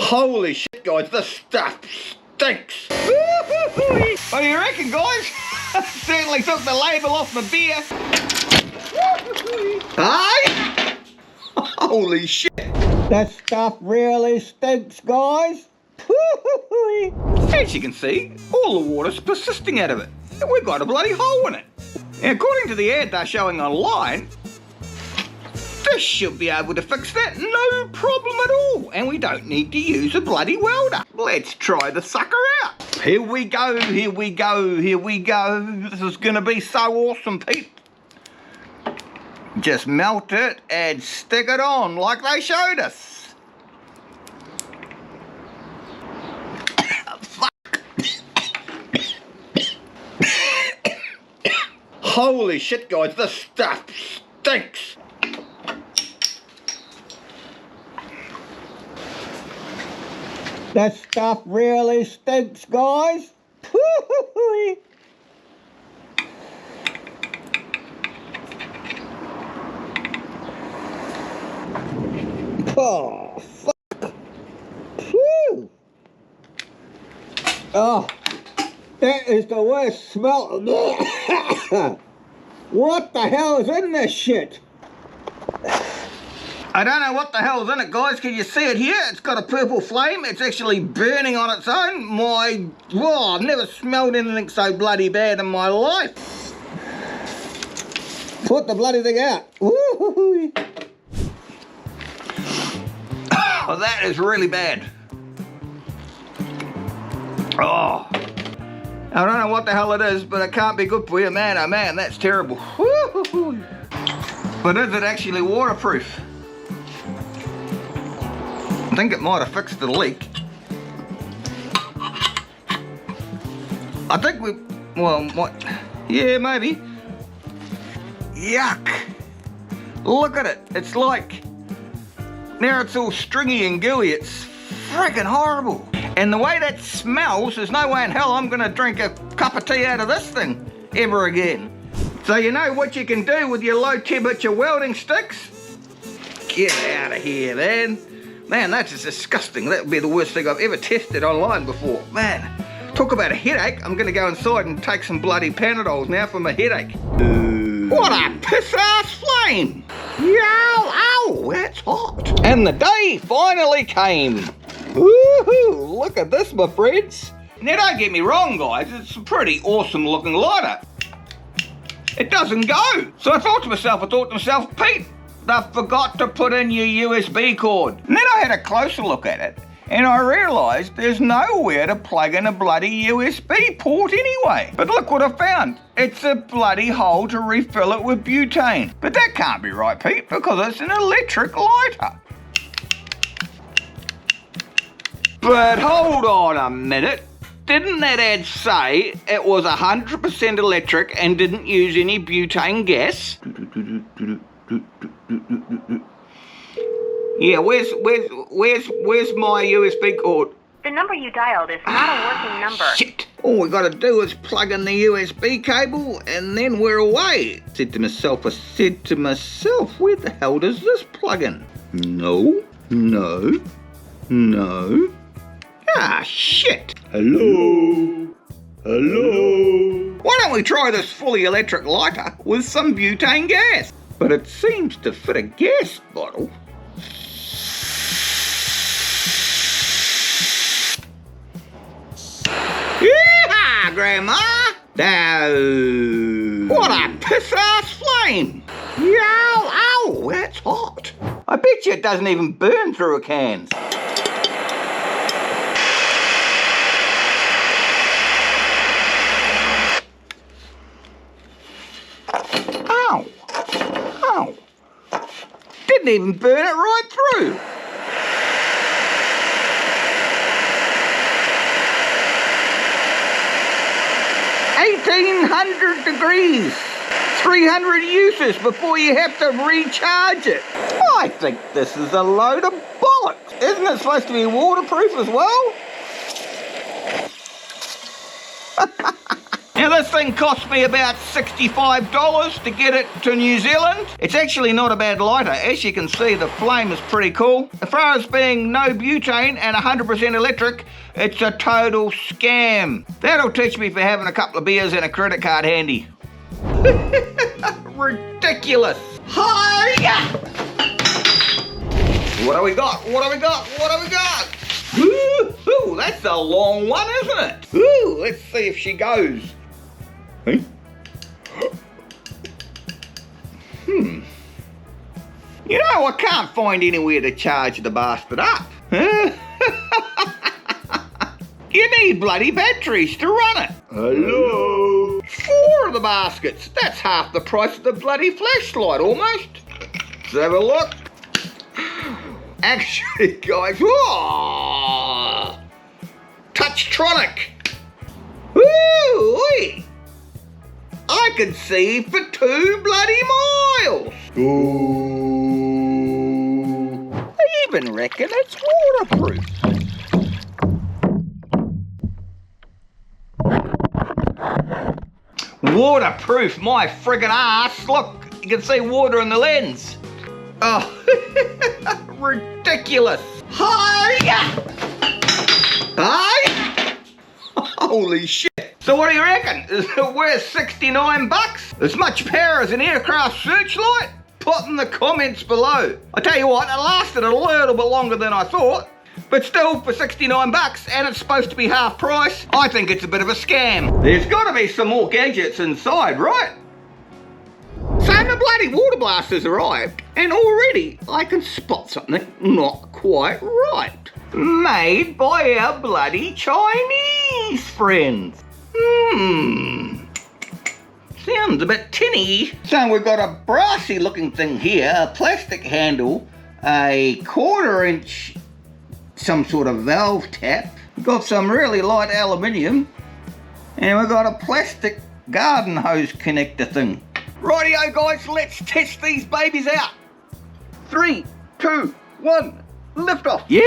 Holy shit, guys, this stuff stinks. What do you reckon, guys? Certainly took the label off my beer. Hey! Holy shit. That stuff really stinks, guys. As you can see, all the water's persisting out of it. And we've got a bloody hole in it. And according to the ad they're showing online, this should be able to fix that, no problem at all. And we don't need to use a bloody welder. Let's try the sucker out. Here we go, here we go, here we go. This is gonna be so awesome, Pete. Just melt it and stick it on like they showed us. Holy shit, guys, this stuff stinks. That stuff really stinks, guys. Oh, fuck. Whew. Oh, that is the worst smell. What the hell is in this shit? I don't know what the hell's in it, guys. Can you see it here? It's got a purple flame. It's actually burning on its own. Whoa, I've never smelled anything so bloody bad in my life. Put the bloody thing out. Woo-hoo-hoo. Oh, that is really bad. Oh, I don't know what the hell it is, but it can't be good for you. Man, oh man, that's terrible. Woo-hoo-hoo. But is it actually waterproof? I think it might have fixed the leak. I think what? Yeah, maybe. Yuck. Look at it. It's like, now it's all stringy and gooey. It's freaking horrible. And the way that smells, there's no way in hell I'm gonna drink a cup of tea out of this thing ever again. So you know what you can do with your low temperature welding sticks? Get out of here, then. Man, that's just disgusting. That would be the worst thing I've ever tested online before. Man, talk about a headache. I'm gonna go inside and take some bloody Panadols now for my headache. What a piss-ass flame! Ow, that's hot. And the day finally came. Woohoo! Look at this, my friends. Now don't get me wrong, guys, it's a pretty awesome looking lighter. It doesn't go. So I thought to myself, Pete, they forgot to put in your USB cord. And then I had a closer look at it, and I realised there's nowhere to plug in a bloody USB port anyway. But look what I found. It's a bloody hole to refill it with butane. But that can't be right, Pete, because it's an electric lighter. But hold on a minute. Didn't that ad say it was 100% electric and didn't use any butane gas? Yeah, where's my USB cord? The number you dialed is not a working number. Shit! All we gotta do is plug in the USB cable and then we're away. I said to myself, where the hell does this plug in? No. Ah, shit. Hello? Why don't we try this fully electric lighter with some butane gas? But it seems to fit a gas bottle. Yeehaw, Grandma! No. What a piss-ass flame! Ow, that's hot. I bet you it doesn't even burn through a can. Ow. Didn't even burn it right through. $1,800 degrees. 300 uses before you have to recharge it. I think this is a load of bollocks. Isn't it supposed to be waterproof as well? Now this thing cost me about $65 to get it to New Zealand. It's actually not a bad lighter. As you can see, the flame is pretty cool. As far as being no butane and 100% electric, it's a total scam. That'll teach me for having a couple of beers and a credit card handy. Ridiculous. Hi! What do we got? What do we got? What do we got? Ooh, that's a long one, isn't it? Ooh, let's see if she goes. Hey? You know, I can't find anywhere to charge the bastard up. You need bloody batteries to run it. Hello? 4 of the baskets. That's half the price of the bloody flashlight, almost. Let's have a look. Actually, guys, whoa! Touchtronic. Woo-wee! I can see for 2 bloody miles. Ooh. I even reckon it's waterproof. Waterproof, my friggin' ass. Look, you can see water in the lens. Oh, ridiculous. Hi! Hi! Holy shit. So what do you reckon? Is it worth 69 bucks? As much power as an aircraft searchlight? Put in the comments below. I tell you what, it lasted a little bit longer than I thought. But still, for 69 bucks, and it's supposed to be half price, I think it's a bit of a scam. There's got to be some more gadgets inside, right? So the bloody water blaster's arrived, and already I can spot something not quite right. Made by our bloody Chinese friends. Sounds a bit tinny. So we've got a brassy looking thing here, a plastic handle, a 1/4 inch some sort of valve tap. We've got some really light aluminium, and we've got a plastic garden hose connector thing. Rightio guys, let's test these babies out. 3, 2, 1, lift off. Yeah!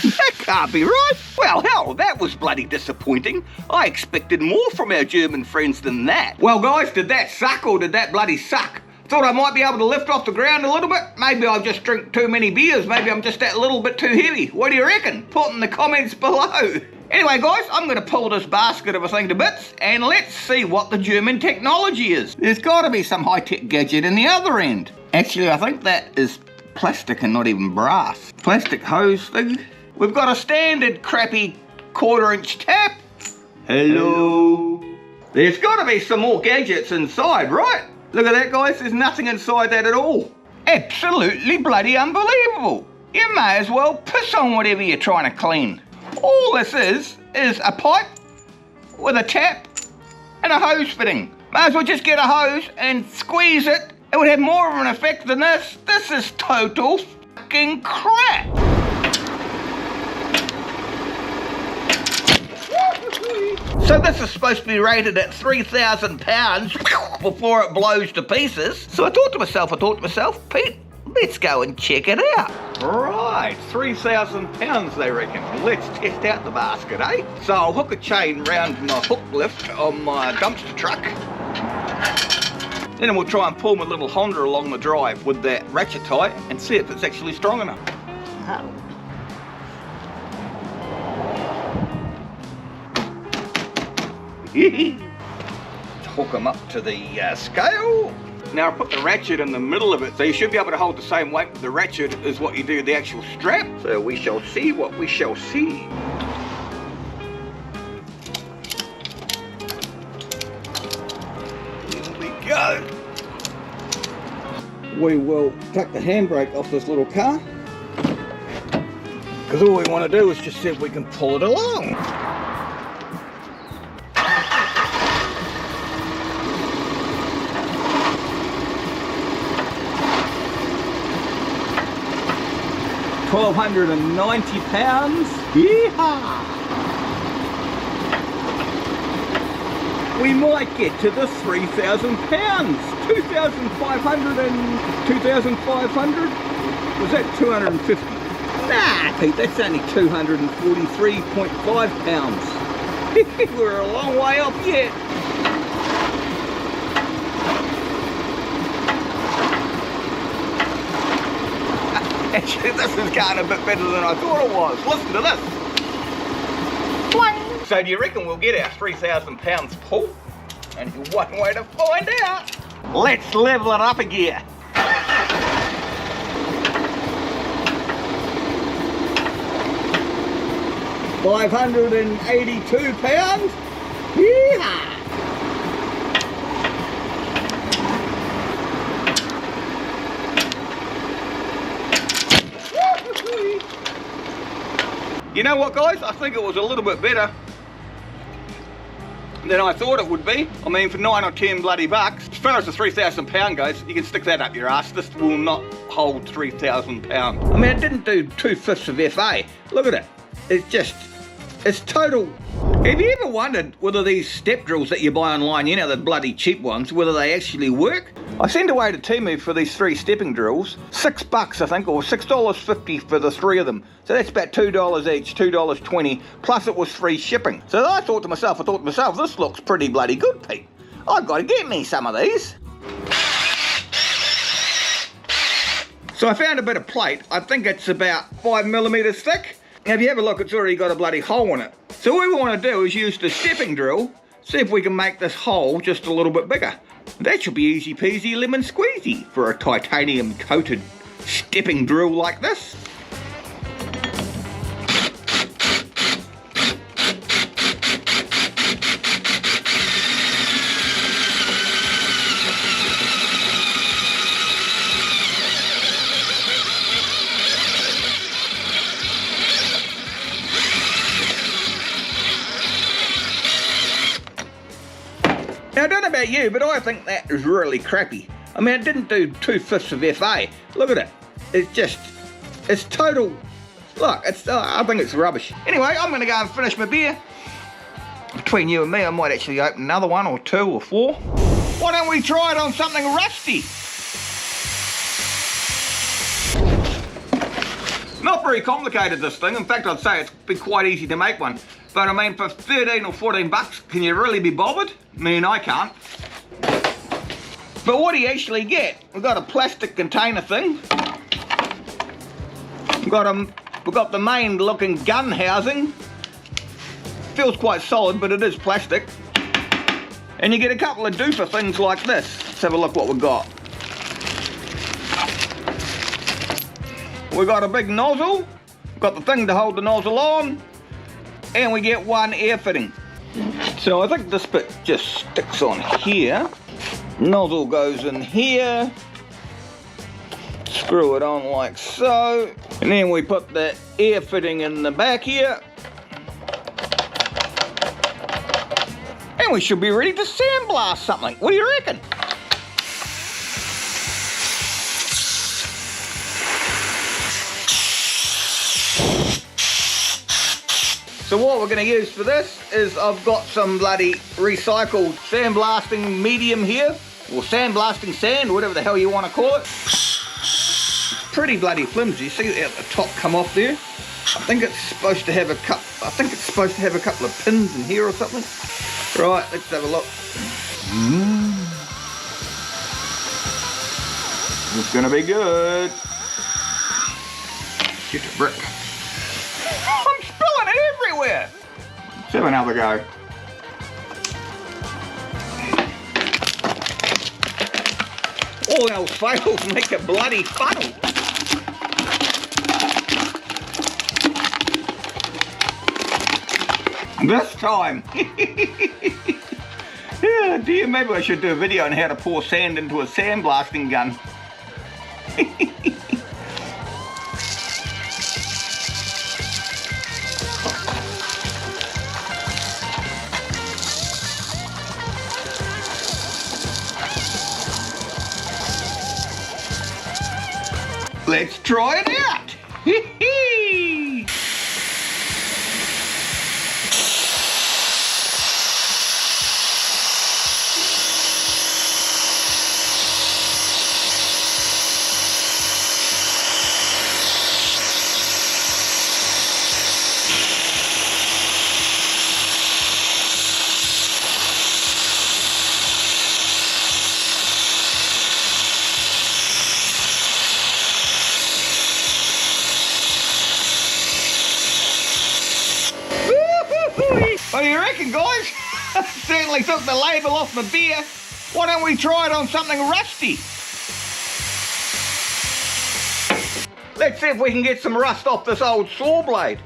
That can't be right. Well, hell, that was bloody disappointing. I expected more from our German friends than that. Well guys, did that suck or did that bloody suck? Thought I might be able to lift off the ground a little bit. Maybe I've just drank too many beers. Maybe I'm just that little bit too heavy. What do you reckon? Put in the comments below. Anyway guys, I'm going to pull this basket of a thing to bits and let's see what the German technology is. There's got to be some high-tech gadget in the other end. Actually, I think that is plastic and not even brass. Plastic hose thing. We've got a standard crappy 1/4 inch tap. Hello. There's got to be some more gadgets inside, right? Look at that, guys. There's nothing inside that at all. Absolutely bloody unbelievable. You may as well piss on whatever you're trying to clean. All this is a pipe with a tap and a hose fitting. May as well just get a hose and squeeze it. It would have more of an effect than this. This is total fucking crap. So this is supposed to be rated at 3,000 pounds before it blows to pieces. So I thought to myself, Pete, let's go and check it out. Right, 3,000 pounds they reckon. Let's test out the basket, eh? So I'll hook a chain round my hook lift on my dumpster truck. Then we'll try and pull my little Honda along the drive with that ratchet tie and see if it's actually strong enough. Oh. Hook them up to the scale. Now I put the ratchet in the middle of it, so you should be able to hold the same weight with the ratchet as what you do the actual strap. So we shall see what we shall see. Here we go. We will take the handbrake off this little car, because all we want to do is just see if we can pull it along. £1,290. Yeehaw! We might get to the 3,000 pounds. 2,500 and 2,500. Was that 250? Nah, Pete, that's only 243.5 pounds. We're a long way off yet. Actually, this is going a bit better than I thought it was. Listen to this. Boing. So do you reckon we'll get our 3,000 pounds pull? Only one way to find out. Let's level it up a gear. £582. Yeehaw! You know what, guys? I think it was a little bit better than I thought it would be. I mean, for 9 or 10 bloody bucks. As far as the 3,000 pound goes, you can stick that up your ass. This will not hold 3,000 pounds. I mean, it didn't do 2/5 of FA. Look at it. It's total. Have you ever wondered whether these step drills that you buy online, you know, the bloody cheap ones, whether they actually work? I sent away to Temu for these 3 stepping drills, $6 I think, or $6.50 for the 3 of them. So that's about $2 each, $2.20, plus it was free shipping. So I thought to myself, this looks pretty bloody good, Pete. I've got to get me some of these. So I found a bit of plate. I think it's about 5mm thick. Now if you have a look, it's already got a bloody hole in it. So what we want to do is use the stepping drill, see if we can make this hole just a little bit bigger. That should be easy peasy lemon squeezy for a titanium coated stepping drill like this. Now, I don't know about you, but I think that is really crappy. I mean, it didn't do 2/5 of FA. Look at it. It's total. Look, I think it's rubbish. Anyway, I'm going to go and finish my beer. Between you and me, I might actually open another 1 or 2 or 4. Why don't we try it on something rusty? Not very complicated, this thing. In fact, I'd say it's been quite easy to make one. But I mean, for 13 or 14 bucks, can you really be bothered? I mean, I can't. But what do you actually get? We've got a plastic container thing. We've got the main looking gun housing. Feels quite solid, but it is plastic. And you get a couple of duper things like this. Let's have a look what we've got. We've got a big nozzle. We've got the thing to hold the nozzle on. And we get 1 air fitting. So I think this bit just sticks on here. Nozzle goes in here. Screw it on like so. And then we put the air fitting in the back here. And we should be ready to sandblast something. What do you reckon? So what we're going to use for this is I've got some bloody recycled sandblasting medium here, or sandblasting sand, whatever the hell you want to call it. It's pretty bloody flimsy. See it at the top come off there? I think it's supposed to have a couple of pins in here or something. Right, let's have a look. It's going to be good. Get a brick. I'm spilling it everywhere. Let's have another go. All else fails, make a bloody funnel. This time. Yeah, dear, maybe I should do a video on how to pour sand into a sandblasting gun. Let's try it out. What do you reckon, guys? Certainly took the label off my beer. Why don't we try it on something rusty? Let's see if we can get some rust off this old saw blade.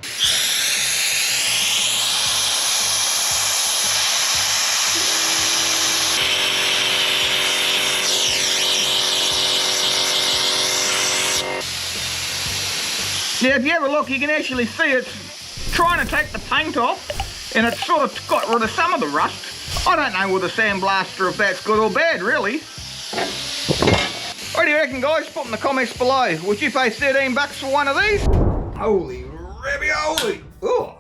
Now if you have a look, you can actually see it's trying to take the paint off, and it's sort of got rid of some of the rust. I don't know with a Sandblaster if that's good or bad, really. What do you reckon, guys? Put in the comments below. Would you pay 13 bucks for one of these? Holy ravioli! Ugh.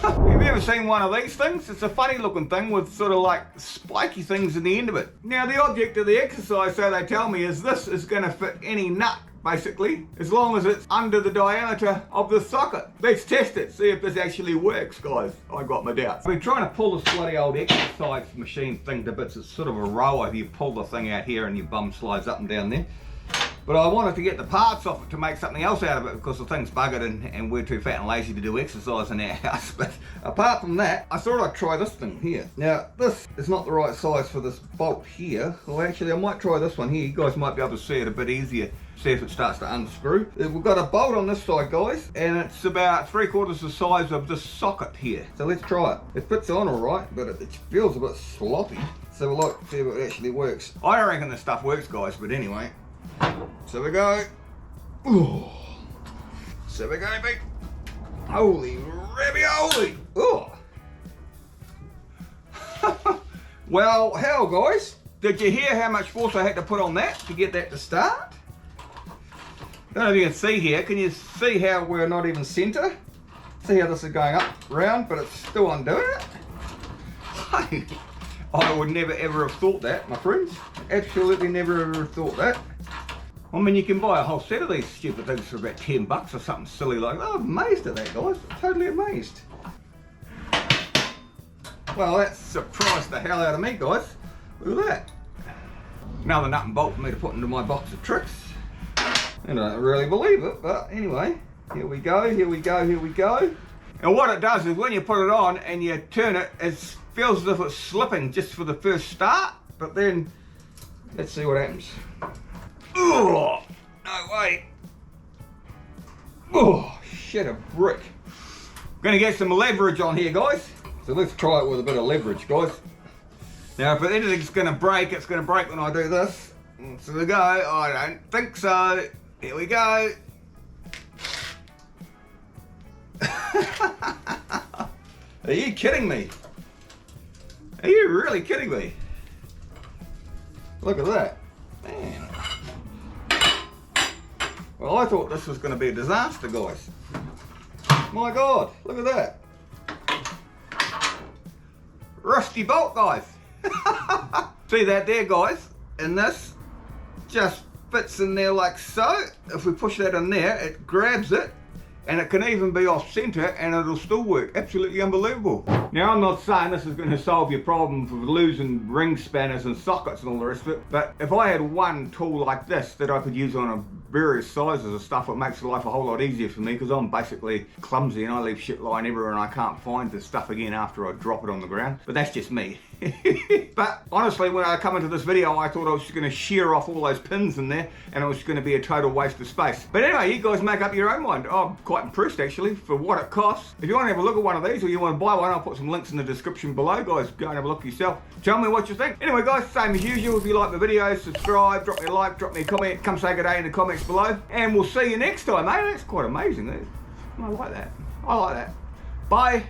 Have you ever seen one of these things? It's a funny looking thing with sort of like spiky things in the end of it. Now the object of the exercise, so they tell me, is this is going to fit any nut, basically, as long as it's under the diameter of the socket. Let's test it, see if this actually works, guys. I got my doubts. I've been trying to pull this bloody old exercise machine thing to bits. It's sort of a rower. You pull the thing out here and your bum slides up and down there. But I wanted to get the parts off it to make something else out of it because the thing's buggered and we're too fat and lazy to do exercise in our house. But apart from that, I thought I'd try this thing here. Now, this is not the right size for this bolt here. Well, actually, I might try this one here. You guys might be able to see it a bit easier. See if it starts to unscrew. We've got a bolt on this side, guys, and it's about 3/4 the size of this socket here. So let's try it. It fits on all right, but it feels a bit sloppy. So we'll like to see if it actually works. I don't reckon this stuff works, guys, but anyway. So we go. Ooh. So we go, mate. Holy ravioli! Oh. Well, hell, guys. Did you hear how much force I had to put on that to get that to start? I don't know if you can see here. Can you see how we're not even centre? See how this is going up, round, but it's still undoing it? I would never ever have thought that, my friends. Absolutely never ever have thought that. I mean, you can buy a whole set of these stupid things for about 10 bucks or something silly like that. I'm amazed at that, guys. I'm totally amazed. Well, that surprised the hell out of me, guys. Look at that. Another nut and bolt for me to put into my box of tricks. And I don't really believe it, but anyway. Here we go, here we go, here we go. And what it does is when you put it on and you turn it, it feels as if it's slipping just for the first start. But then, let's see what happens. Oh, no way. Oh, shit, a brick. Gonna get some leverage on here, guys. So let's try it with a bit of leverage, guys. Now, if anything's gonna break, it's gonna break when I do this. So we go. I don't think so. Here we go. Are you kidding me? Are you really kidding me? Look at that. Man. Well, I thought this was going to be a disaster, guys. My God, look at that. Rusty bolt, guys. See that there, guys? And this just fits in there like so. If we push that in there, it grabs it, and it can even be off center and it'll still work. Absolutely unbelievable. Now, I'm not saying this is going to solve your problems with losing ring spanners and sockets and all the rest of it, but if I had one tool like this that I could use on a various sizes of stuff, it makes life a whole lot easier for me because I'm basically clumsy and I leave shit lying everywhere and I can't find the stuff again after I drop it on the ground. But that's just me. But honestly, when I come into this video, I thought I was just going to shear off all those pins in there and it was going to be a total waste of space. But anyway, you guys make up your own mind. I'm quite impressed actually for what it costs. If you want to have a look at one of these or you want to buy one, I'll put some links in the description below, guys. Go and have a look yourself. Tell me what you think. Anyway, guys, same as usual. If you like the video, subscribe, drop me a like, drop me a comment, come say good day in the comments below, and we'll see you next time, mate. That's quite amazing. I like that. I like that. Bye.